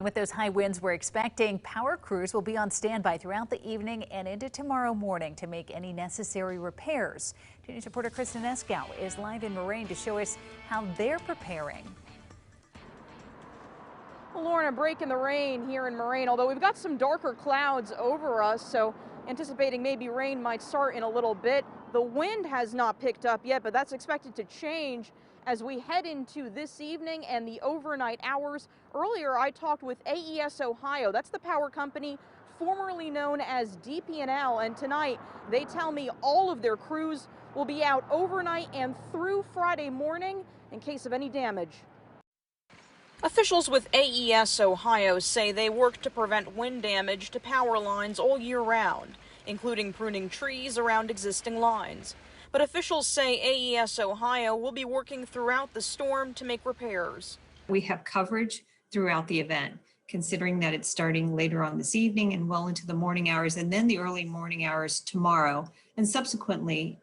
With those high winds we're expecting, power crews will be on standby throughout the evening and into tomorrow morning to make any necessary repairs. 2 News reporter Kristen Eskow is live in Moraine to show us how they're preparing. Well, Lauren, a break in the rain here in Moraine, although we've got some darker clouds over us, so anticipating maybe rain might start in a little bit. The wind has not picked up yet, but that's expected to change as we head into this evening and the overnight hours. Earlier, I talked with AES Ohio. That's the power company formerly known as DP&L, and tonight they tell me all of their crews will be out overnight and through Friday morning in case of any damage. Officials with AES Ohio say they work to prevent wind damage to power lines all year round, including pruning trees around existing lines. But officials say AES Ohio will be working throughout the storm to make repairs. We have coverage throughout the event, considering that it's starting later on this evening and well into the morning hours, and then the early morning hours tomorrow, and subsequently,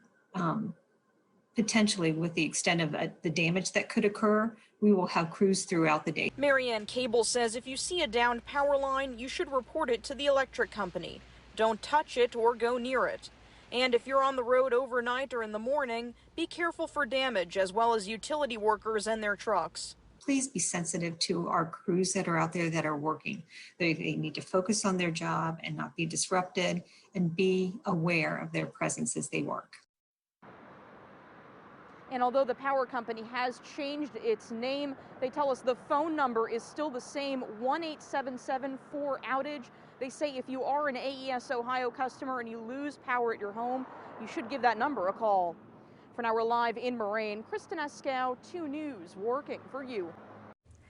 potentially with the extent of the damage that could occur, we will have crews throughout the day. Marianne Cable says if you see a downed power line, you should report it to the electric company. Don't touch it or go near it. And if you're on the road overnight or in the morning, be careful for damage as well as utility workers and their trucks. Please be sensitive to our crews that are out there that are working. They need to focus on their job and not be disrupted, and be aware of their presence as they work. And although the power company has changed its name, they tell us the phone number is still the same, 1-877-4-OUTAGE. They say if you are an AES Ohio customer and you lose power at your home, you should give that number a call. For now, we're live in Moraine. Kristen Eskow, 2 News, working for you.